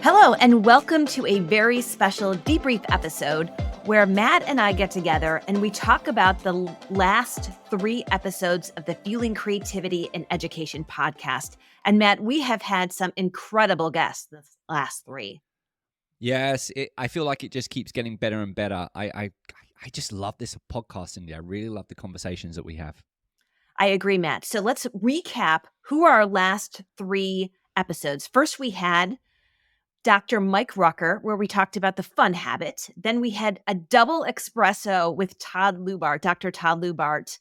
Hello, and welcome to a very special debrief episode where Matt and I get together and we talk about the last 3 episodes of the Fueling Creativity in Education podcast. And Matt, we have had some incredible guests this last 3. Yes, I feel like it just keeps getting better and better. I just love this podcast, Cindy. I really love the conversations that we have. I agree, Matt. So let's recap who are our last 3 episodes. First, we had Dr. Mike Rucker, where we talked about the fun habit. Then we had a double espresso with Todd Lubart, Dr. Todd Lubart.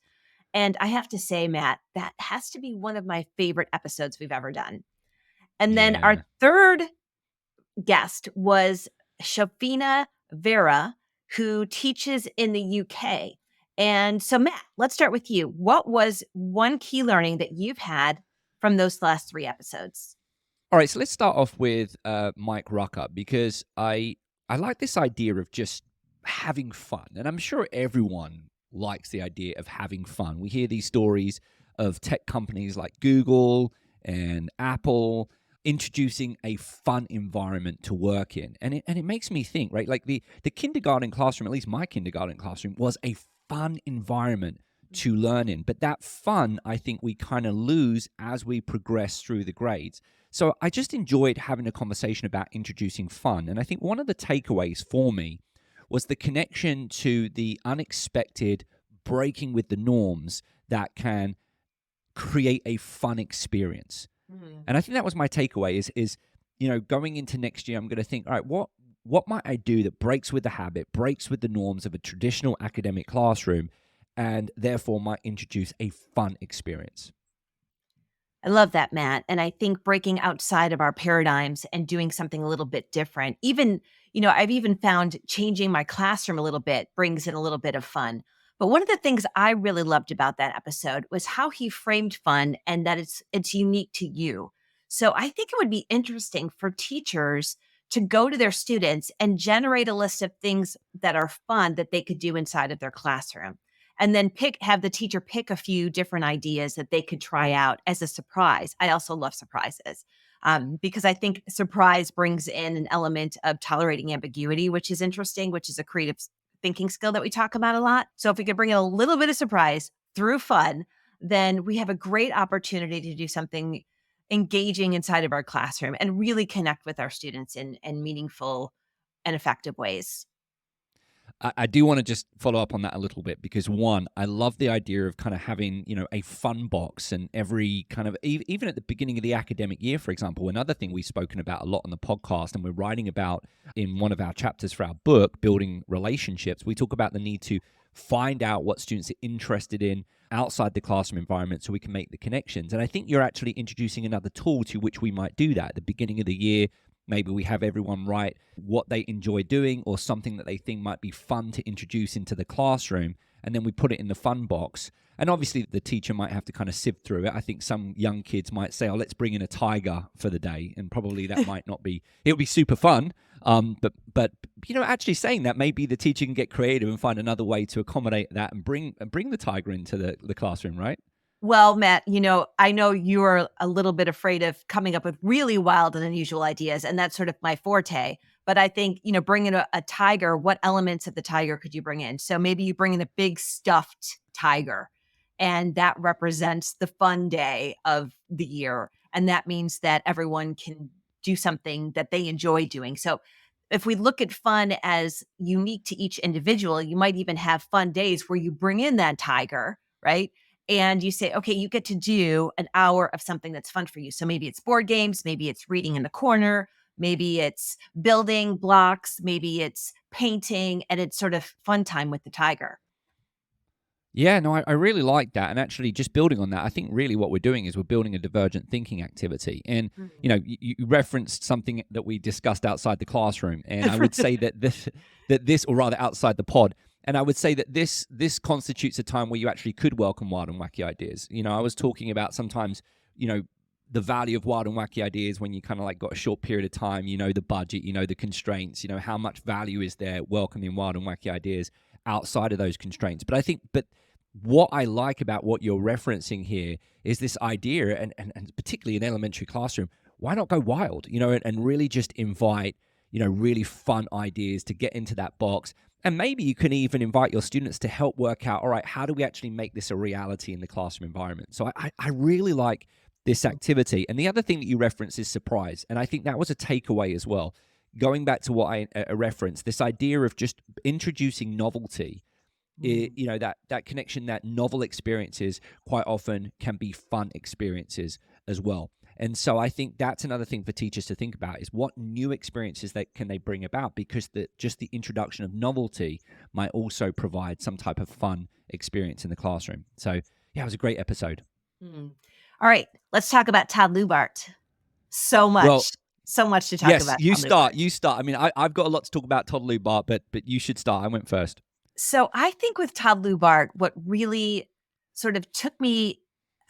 And I have to say, Matt, that has to be one of my favorite episodes we've ever done. And then our third guest was Shafina Vohra, who teaches in the UK. And so, Matt, let's start with you. What was one key learning that you've had from those last 3 episodes? All right, so let's start off with Mike Rucker, because I like this idea of just having fun. And I'm sure everyone likes the idea of having fun. We hear these stories of tech companies like Google and Apple introducing a fun environment to work in. And it makes me think, right? Like the kindergarten classroom, at least my kindergarten classroom, was a fun environment to learn in. But that fun, I think we kind of lose as we progress through the grades. So I just enjoyed having a conversation about introducing fun. And I think one of the takeaways for me was the connection to the unexpected, breaking with the norms that can create a fun experience. Mm-hmm. And I think that was my takeaway is, going into next year, I'm going to think, all right, what might I do that breaks with the habit, breaks with the norms of a traditional academic classroom, and therefore might introduce a fun experience? I love that, Matt. And I think breaking outside of our paradigms and doing something a little bit different, even, I've even found changing my classroom a little bit brings in a little bit of fun. But one of the things I really loved about that episode was how he framed fun and that it's unique to you. So I think it would be interesting for teachers to go to their students and generate a list of things that are fun that they could do inside of their classroom. And then have the teacher pick a few different ideas that they could try out as a surprise. I also love surprises because I think surprise brings in an element of tolerating ambiguity, which is interesting, which is a creative thinking skill that we talk about a lot. So if we could bring in a little bit of surprise through fun, then we have a great opportunity to do something engaging inside of our classroom and really connect with our students in meaningful and effective ways. I do want to just follow up on that a little bit because, one, I love the idea of kind of having, a fun box, and every kind of, even at the beginning of the academic year, for example, another thing we've spoken about a lot on the podcast and we're writing about in one of our chapters for our book, Building Relationships, we talk about the need to find out what students are interested in outside the classroom environment so we can make the connections. And I think you're actually introducing another tool to which we might do that at the beginning of the year. Maybe we have everyone write what they enjoy doing or something that they think might be fun to introduce into the classroom, and then we put it in the fun box. And obviously the teacher might have to kind of sift through it. I think some young kids might say, let's bring in a tiger for the day. And probably that might not be, it'll be super fun. But actually saying that, maybe the teacher can get creative and find another way to accommodate that and bring the tiger into the classroom, right? Well, Matt, I know you're a little bit afraid of coming up with really wild and unusual ideas, and that's sort of my forte. But I think, bringing a tiger, what elements of the tiger could you bring in? So maybe you bring in a big stuffed tiger, and that represents the fun day of the year. And that means that everyone can do something that they enjoy doing. So if we look at fun as unique to each individual, you might even have fun days where you bring in that tiger, right? And you say, okay, you get to do an hour of something that's fun for you. So maybe it's board games, maybe it's reading in the corner, maybe it's building blocks, maybe it's painting, and it's sort of fun time with the tiger. Yeah, no, I really like that. And actually, just building on that, I think really what we're doing is we're building a divergent thinking activity. And, you referenced something that we discussed outside the classroom. And I would say that this, or rather outside the pod, and I would say that this constitutes a time where you actually could welcome wild and wacky ideas. I was talking about sometimes, the value of wild and wacky ideas when you kind of like got a short period of time, the budget, the constraints, how much value is there welcoming wild and wacky ideas outside of those constraints. But what I like about what you're referencing here is this idea, and particularly in elementary classroom, why not go wild, and really just invite, really fun ideas to get into that box. And maybe you can even invite your students to help work out, all right, how do we actually make this a reality in the classroom environment? So I really like this activity. And the other thing that you reference is surprise. And I think that was a takeaway as well. Going back to what I referenced, this idea of just introducing novelty, that connection, that novel experiences quite often can be fun experiences as well. And so I think that's another thing for teachers to think about, is what new experiences can they bring about, because just the introduction of novelty might also provide some type of fun experience in the classroom. So yeah, it was a great episode. All right, let's talk about Todd Lubart. So much to talk about. Yes, you start. I mean, I've got a lot to talk about Todd Lubart, but you should start. I went first. So I think with Todd Lubart, what really sort of took me,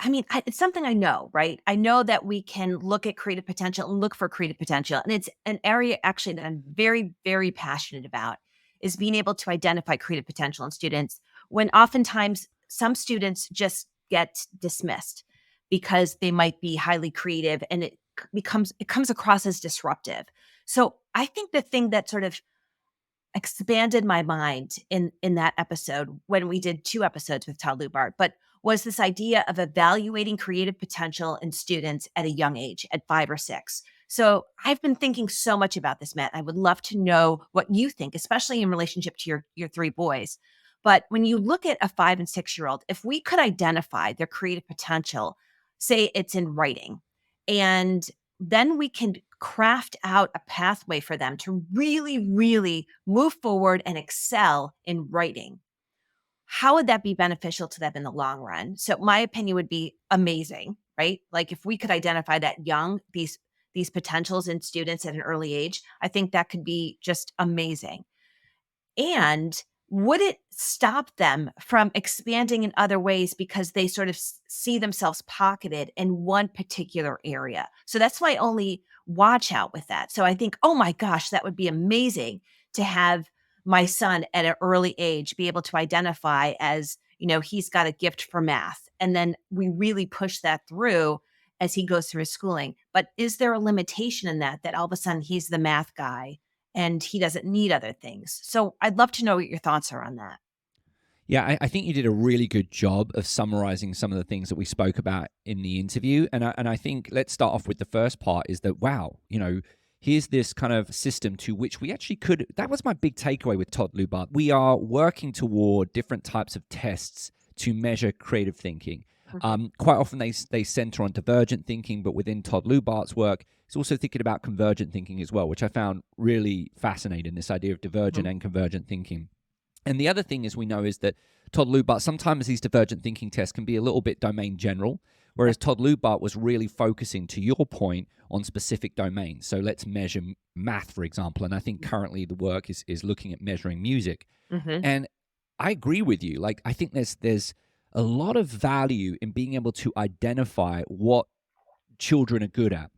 it's something I know, right? I know that we can look at creative potential and look for creative potential. And it's an area actually that I'm very, very passionate about, is being able to identify creative potential in students, when oftentimes some students just get dismissed because they might be highly creative, and it comes across as disruptive. So I think the thing that sort of expanded my mind in that episode, when we did 2 episodes with Todd Lubart, but was this idea of evaluating creative potential in students at a young age, at 5 or 6. So I've been thinking so much about this, Matt. I would love to know what you think, especially in relationship to your 3 boys. But when you look at a 5 and 6-year-old, if we could identify their creative potential, say it's in writing, and then we can craft out a pathway for them to really, really move forward and excel in writing, how would that be beneficial to them in the long run? So my opinion would be amazing, right? Like if we could identify that young, these potentials in students at an early age, I think that could be just amazing. And would it stop them from expanding in other ways because they sort of see themselves pocketed in one particular area? So that's why I only watch out with that. So I think, oh my gosh, that would be amazing to have my son at an early age be able to identify as, he's got a gift for math. And then we really push that through as he goes through his schooling. But is there a limitation in that all of a sudden he's the math guy and he doesn't need other things? So I'd love to know what your thoughts are on that. Yeah, I think you did a really good job of summarizing some of the things that we spoke about in the interview. And I think let's start off with the first part, is that, wow, here's this kind of system to which we actually could, that was my big takeaway with Todd Lubart. We are working toward different types of tests to measure creative thinking. Quite often they center on divergent thinking, but within Todd Lubart's work, he's also thinking about convergent thinking as well, which I found really fascinating, this idea of divergent and convergent thinking. And the other thing is, we know is that Todd Lubart, sometimes these divergent thinking tests can be a little bit domain general, whereas Todd Lubart was really focusing, to your point, on specific domains. So let's measure math, for example. And I think currently the work is looking at measuring music. And I agree with you. Like, I think there's a lot of value in being able to identify what children are good at.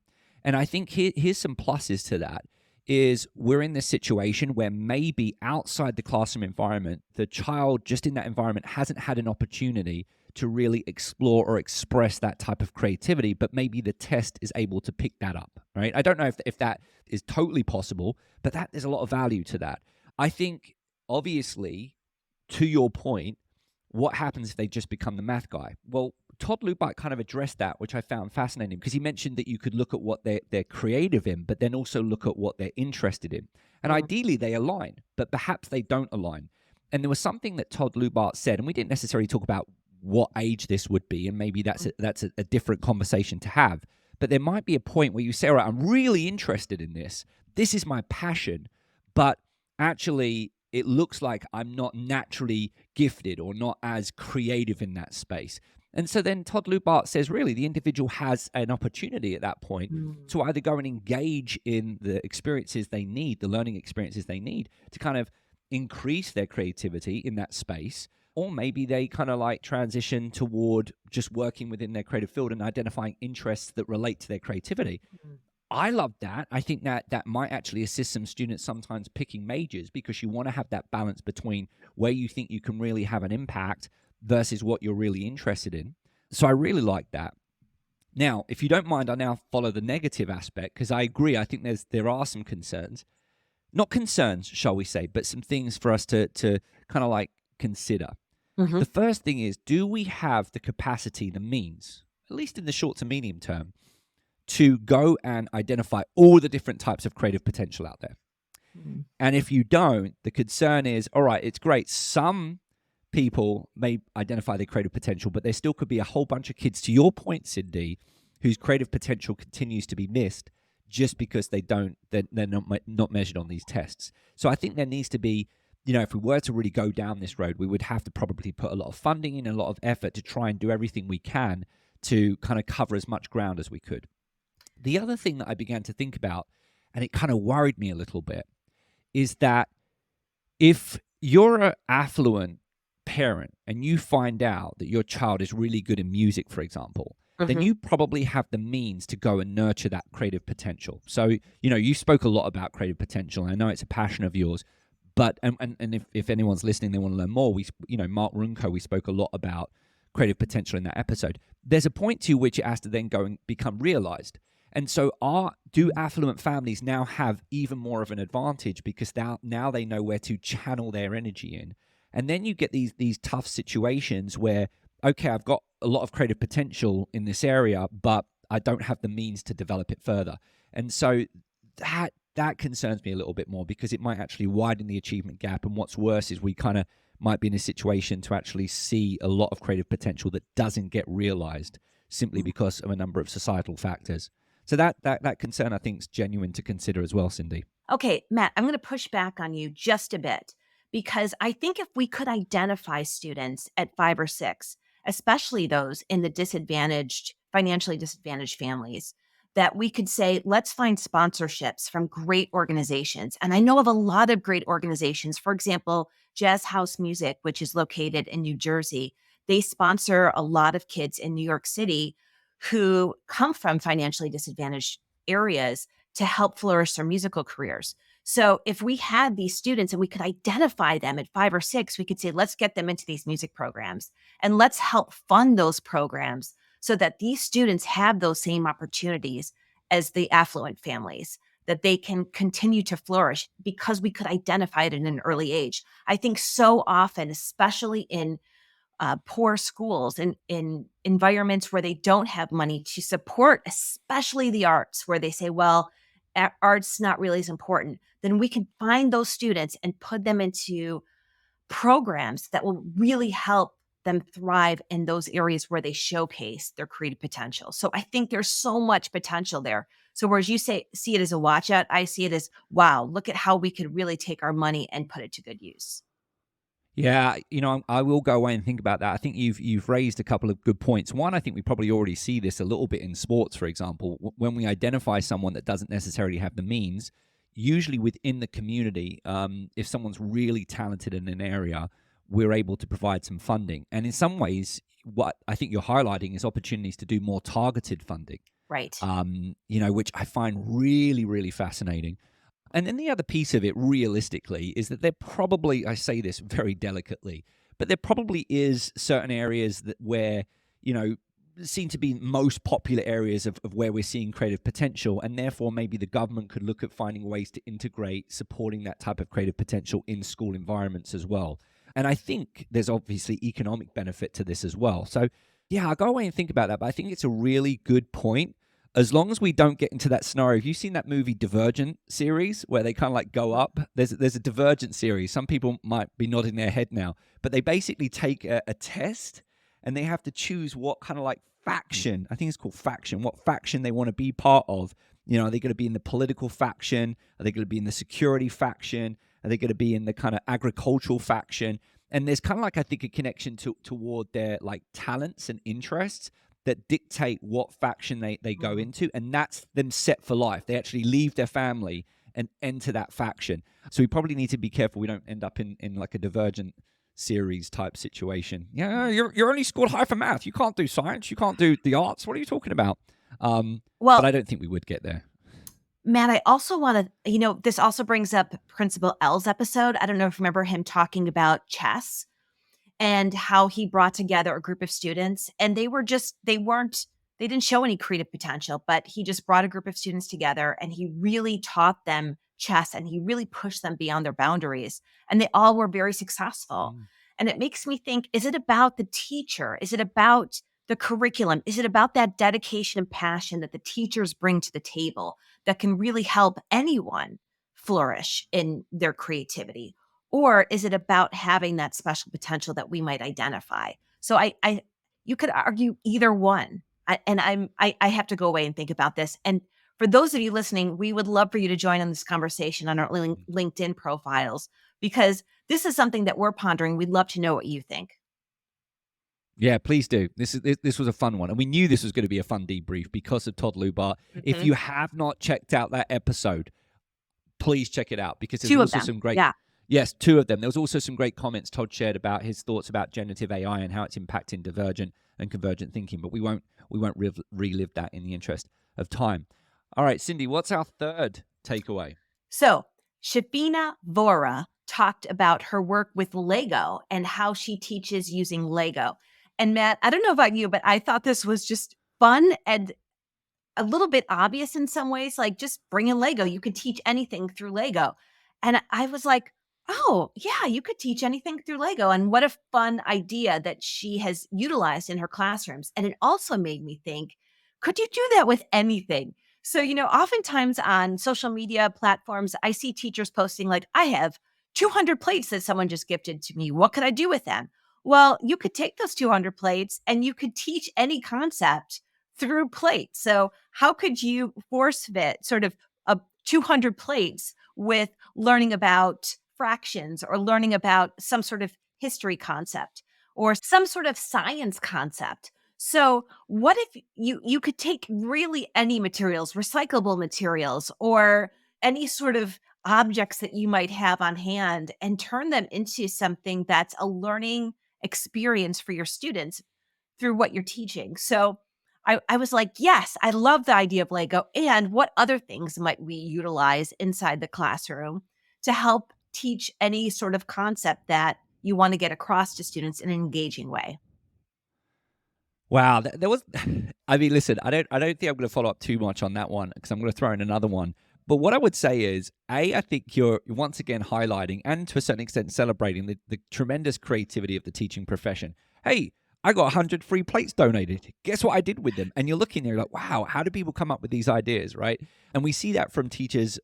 And I think here's some pluses to that. Is we're in this situation where maybe outside the classroom environment, the child just in that environment hasn't had an opportunity to really explore or express that type of creativity, but maybe the test is able to pick that up, right? I don't know if that is totally possible, but there's a lot of value to that. I think, obviously, to your point, what happens if they just become the math guy? Well, Todd Lubart kind of addressed that, which I found fascinating, because he mentioned that you could look at what they're creative in, but then also look at what they're interested in. And ideally they align, but perhaps they don't align. And there was something that Todd Lubart said, and we didn't necessarily talk about what age this would be, and maybe that's a different conversation to have. But there might be a point where you say, all right, I'm really interested in this. This is my passion, but actually it looks like I'm not naturally gifted or not as creative in that space. And so then Todd Lubart says, really, the individual has an opportunity at that point to either go and engage in the experiences they need, the learning experiences they need to kind of increase their creativity in that space, or maybe they kind of like transition toward just working within their creative field and identifying interests that relate to their creativity. I love that. I think that might actually assist some students sometimes picking majors, because you want to have that balance between where you think you can really have an impact versus what you're really interested in. So I really like that. Now, if you don't mind, I now follow the negative aspect, because I agree. I think there are some concerns, not concerns, shall we say, but some things for us to kind of like consider. Hmm. The first thing is, do we have the capacity, the means, at least in the short to medium term, to go and identify all the different types of creative potential out there? And if you don't, the concern is, all right, it's great. Some people may identify their creative potential, but there still could be a whole bunch of kids, to your point, Cyndi, whose creative potential continues to be missed just because they're not measured on these tests. So I think there needs to be, if we were to really go down this road, we would have to probably put a lot of funding in, a lot of effort to try and do everything we can to kind of cover as much ground as we could. The other thing that I began to think about, and it kind of worried me a little bit, is that if you're an affluent parent and you find out that your child is really good in music, for example, then Hmm. you probably have the means to go and nurture that creative potential. So, you spoke a lot about creative potential. And I know it's a passion of yours, but, and if anyone's listening, they want to learn more, Mark Runco, we spoke a lot about creative potential in that episode. There's a point to which it has to then go and become realized. And so do affluent families now have even more of an advantage because now they know where to channel their energy in? And then you get these tough situations where, okay, I've got a lot of creative potential in this area, but I don't have the means to develop it further. And so that concerns me a little bit more because it might actually widen the achievement gap. And what's worse is we kind of might be in a situation to actually see a lot of creative potential that doesn't get realized simply because of a number of societal factors. So that concern, I think, is genuine to consider as well, Cyndi. Okay, Matt, I'm going to push back on you just a bit because I think if we could identify students at 5 or 6, especially those in the financially disadvantaged families, that we could say, let's find sponsorships from great organizations. And I know of a lot of great organizations. For example, Jazz House Music, which is located in New Jersey, they sponsor a lot of kids in New York City who come from financially disadvantaged areas to help flourish their musical careers. So if we had these students and we could identify them at 5 or 6, we could say, let's get them into these music programs and let's help fund those programs so that these students have those same opportunities as the affluent families, that they can continue to flourish because we could identify it in an early age. I think so often, especially in poor schools and in environments where they don't have money to support, especially the arts, where they say, well, art's not really as important, then we can find those students and put them into programs that will really help them thrive in those areas where they showcase their creative potential. So I think there's so much potential there. So whereas you see it as a watch out, I see it as, wow, look at how we could really take our money and put it to good use. Yeah, I will go away and think about that. I think you've raised a couple of good points. One, I think we probably already see this a little bit in sports, for example, when we identify someone that doesn't necessarily have the means. Usually within the community, if someone's really talented in an area, we're able to provide some funding. And in some ways, what I think you're highlighting is opportunities to do more targeted funding. Right. Which I find really, really fascinating. And then the other piece of it, realistically, is that there probably, I say this very delicately, but there probably is certain areas where, seem to be most popular areas of where we're seeing creative potential. And therefore, maybe the government could look at finding ways to integrate supporting that type of creative potential in school environments as well. And I think there's obviously economic benefit to this as well. So, yeah, I'll go away and think about that. But I think it's a really good point. As long as we don't get into that scenario. Have you seen that movie Divergent series where they kind of like go up? There's a Divergent series. Some people might be nodding their head now, but they basically take a test and they have to choose what kind of like faction, I think it's called faction, what faction they want to be part of. Are they going to be in the political faction? Are they going to be in the security faction? Are they going to be in the kind of agricultural faction? And there's kind of like, I think, a connection toward their like talents and interests that dictate what faction they go into, and that's them set for life. They actually leave their family and enter that faction. So we probably need to be careful we don't end up in like a Divergent series type situation. Yeah, you're only scored high for math. You can't do science. You can't do the arts. What are you talking about? But Well, I don't think we would get there. Matt, I also want to, this also brings up Principal L's episode. I don't know if you remember him talking about chess and how he brought together a group of students and they weren't they didn't show any creative potential, but he just brought a group of students together and he really taught them chess and he really pushed them beyond their boundaries. And they all were very successful. Mm. And it makes me think, is it about the teacher? Is it about the curriculum? Is it about that dedication and passion that the teachers bring to the table that can really help anyone flourish in their creativity? Or is it about having that special potential that we might identify? So you could argue either one. I have to go away and think about this. And for those of you listening, we would love for you to join on this conversation on our LinkedIn profiles, because this is something that we're pondering. We'd love to know what you think. Yeah, please do. This was a fun one, and we knew this was going to be a fun debrief because of Todd Lubart. If you have not checked out that episode, please check it out, because there's also some great. Yeah. Yes, 2 of them. There was also some great comments Todd shared about his thoughts about generative AI and how it's impacting divergent and convergent thinking. But we won't relive that in the interest of time. All right, Cyndi, what's our third takeaway? So Shafina Vohra talked about her work with Lego and how she teaches using Lego. And Matt, I don't know about you, but I thought this was just fun and a little bit obvious in some ways, like just bring in Lego. You can teach anything through Lego. And I was like, oh, yeah, you could teach anything through Lego. And what a fun idea that she has utilized in her classrooms. And it also made me think, could you do that with anything? So, oftentimes on social media platforms, I see teachers posting like, I have 200 plates that someone just gifted to me. What could I do with them? Well, you could take those 200 plates and you could teach any concept through plates. So how could you force fit sort of 200 plates with learning about fractions or learning about some sort of history concept or some sort of science concept? So what if you could take really any materials, recyclable materials, or any sort of objects that you might have on hand and turn them into something that's a learning experience for your students through what you're teaching? So I was like, yes, I love the idea of Lego. And what other things might we utilize inside the classroom to help teach any sort of concept that you want to get across to students in an engaging way? Wow, there was. I mean, listen, I don't think I'm going to follow up too much on that one, because I'm going to throw in another one. But what I would say is, I think you're once again highlighting and to a certain extent celebrating the tremendous creativity of the teaching profession. Hey, I got 100 free plates donated. Guess what I did with them? And you're looking there like, wow, how do people come up with these ideas, right? And we see that from teachers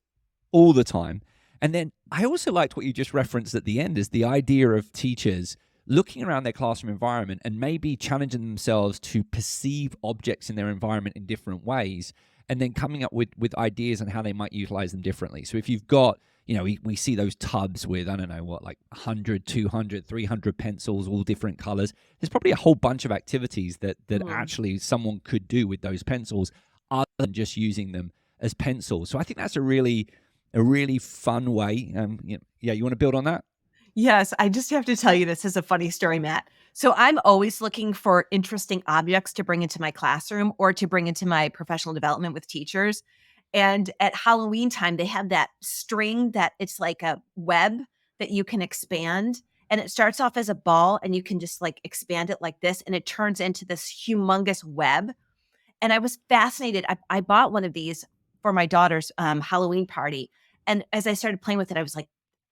all the time. And then I also liked what you just referenced at the end, is the idea of teachers looking around their classroom environment and maybe challenging themselves to perceive objects in their environment in different ways, and then coming up with ideas on how they might utilize them differently. So if you've got, we see those tubs with, I don't know what, like 100, 200, 300 pencils, all different colors. There's probably a whole bunch of activities that actually someone could do with those pencils other than just using them as pencils. So I think that's a really fun way. You want to build on that? Yes, I just have to tell you, this is a funny story, Matt. So I'm always looking for interesting objects to bring into my classroom or to bring into my professional development with teachers. And at Halloween time, they have that string that it's like a web that you can expand. And it starts off as a ball and you can just like expand it like this. And it turns into this humongous web. And I was fascinated. I bought one of these for my daughter's Halloween party. And as I started playing with it, I was like,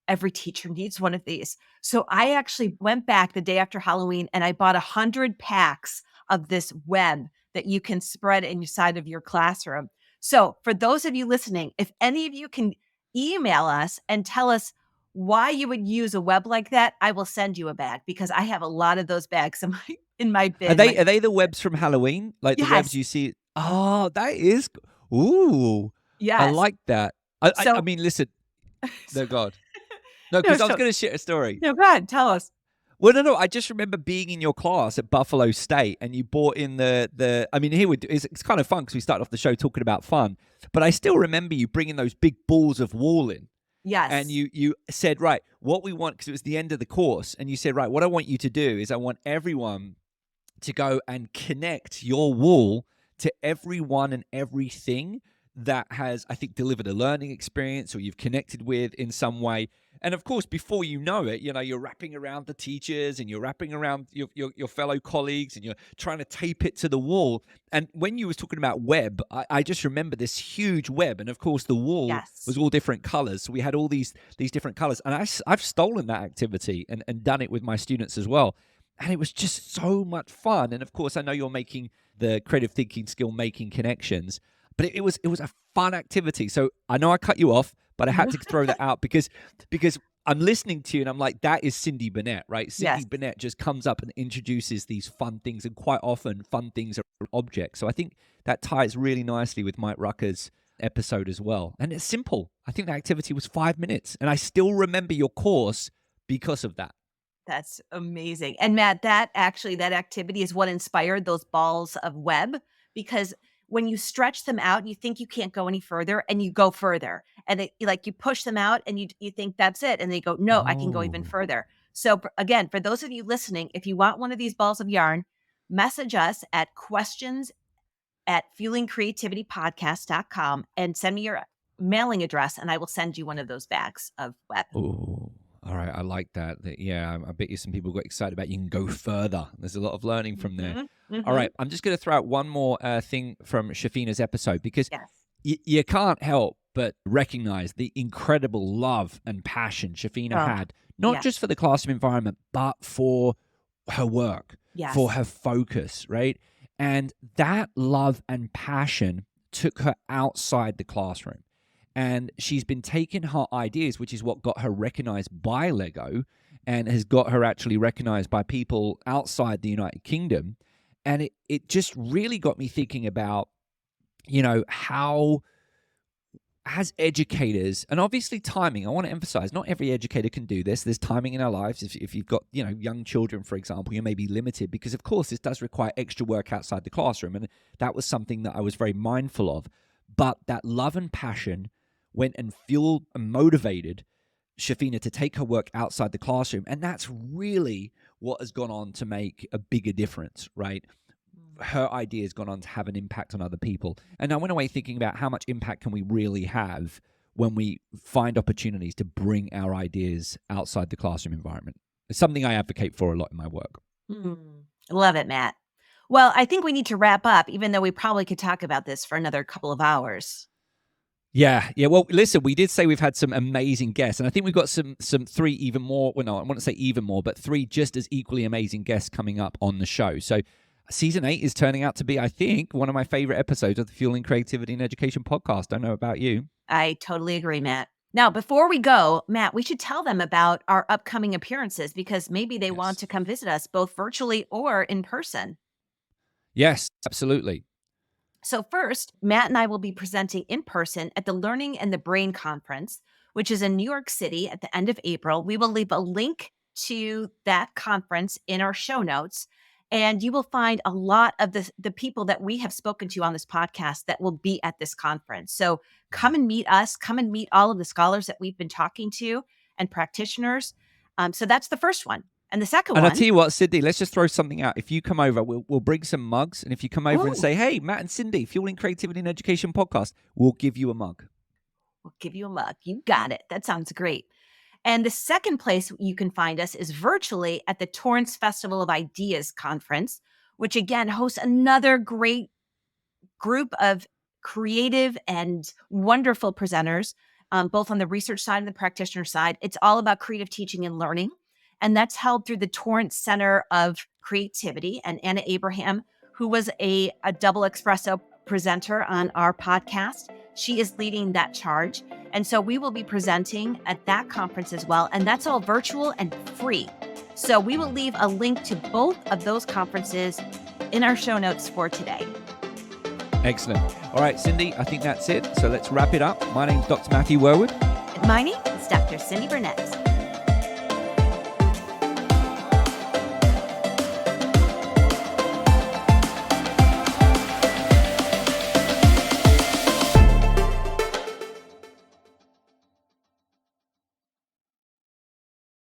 every teacher needs one of these. So I actually went back the day after Halloween and I bought 100 packs of this web that you can spread inside of your classroom. So for those of you listening, if any of you can email us and tell us why you would use a web like that, I will send you a bag, because I have a lot of those bags in my bin. Are they the webs from Halloween? Like the webs you see? Oh, that is. Ooh. Yes. I like that. I mean, listen. No, God. No, because I was going to share a story. No, go ahead. Tell us. Well, no. I just remember being in your class at Buffalo State, and you brought in the. I mean, it's kind of fun because we started off the show talking about fun, but I still remember you bringing those big balls of wool in. Yes. And you said, right, what we want, because it was the end of the course, and you said, right, what I want you to do is I want everyone to go and connect your wool to everyone and everything that has, I think, delivered a learning experience or you've connected with in some way. And of course, before you know it, you're wrapping around the teachers and you're wrapping around your fellow colleagues and you're trying to tape it to the wall. And when you was talking about web, I just remember this huge web. And of course, the wall was Yes. all different colors. So we had all these different colors. And I've stolen that activity and done it with my students as well. And it was just so much fun. And of course, I know you're making the creative thinking skill, making connections, but it was a fun activity. So I know I cut you off, but I had to throw that out because I'm listening to you and I'm like, that is Cyndi Burnett, right? Cyndi Yes. Burnett just comes up and introduces these fun things, and quite often fun things are objects. So I think that ties really nicely with Mike Rucker's episode as well. And it's simple. I think the activity was 5 minutes, and I still remember your course because of that. That's amazing. And Matt, that activity is what inspired those balls of web, because when you stretch them out, you think you can't go any further and you go further. And you push them out and you think that's it. And they go, no, I can go even Oh. further. So again, for those of you listening, if you want one of these balls of yarn, message us at questions@fuelingcreativitypodcast.com and send me your mailing address and I will send you one of those bags of web. Oh, all right. I like that. Yeah, I bet you some people got excited about you can go further. There's a lot of learning from there. Mhm, All mhm. right. I'm just going to throw out one more thing from Shafina's episode, because Yes. you can't help but recognize the incredible love and passion Shafina Oh, had, not yes. just for the classroom environment, but for her work, Yes. for her focus, right? And that love and passion took her outside the classroom. And she's been taking her ideas, which is what got her recognized by Lego and has got her actually recognized by people outside the United Kingdom. And it just really got me thinking about, how as educators, and obviously timing, I want to emphasize, not every educator can do this. There's timing in our lives. If you've got, young children, for example, you may be limited because, of course, this does require extra work outside the classroom. And that was something that I was very mindful of. But that love and passion went and fueled and motivated Shafina to take her work outside the classroom. And that's really what has gone on to make a bigger difference, right? Her idea has gone on to have an impact on other people. And I went away thinking about how much impact can we really have when we find opportunities to bring our ideas outside the classroom environment. It's something I advocate for a lot in my work. Love it, Matt. Well, I think we need to wrap up, even though we probably could talk about this for another couple of hours. Yeah. Well, listen, we did say we've had some amazing guests, and I think we've got some three even more. Well, no, I want to say even more, but three just as equally amazing guests coming up on the show. So season 8 is turning out to be, I think, one of my favorite episodes of the Fueling Creativity and Education podcast. I don't know about you. I totally agree, Matt. Now, before we go, Matt, we should tell them about our upcoming appearances, because maybe they want to come visit us both virtually or in person. Yes, absolutely. So first, Matt and I will be presenting in person at the Learning and the Brain Conference, which is in New York City at the end of April. We will leave a link to that conference in our show notes, and you will find a lot of the people that we have spoken to on this podcast that will be at this conference. So come and meet us, come and meet all of the scholars that we've been talking to and practitioners. So that's the first one. And the second And one. I'll tell you what, Cyndi, let's just throw something out. If you come over, we'll bring some mugs. And if you come over and say, hey, Matt and Cyndi, Fueling Creativity and Education podcast, we'll give you a mug. We'll give you a mug. You got it. That sounds great. And the second place you can find us is virtually at the Torrance Festival of Ideas Conference, which again hosts another great group of creative and wonderful presenters, both on the research side and the practitioner side. It's all about creative teaching and learning. And that's held through the Torrance Center of Creativity. And Anna Abraham, who was a double espresso presenter on our podcast, she is leading that charge. And so we will be presenting at that conference as well. And that's all virtual and free. So we will leave a link to both of those conferences in our show notes for today. Excellent. All right, Cyndi, I think that's it. So let's wrap it up. My name's Dr. Matthew Worwood. And my name is Dr. Cyndi Burnett.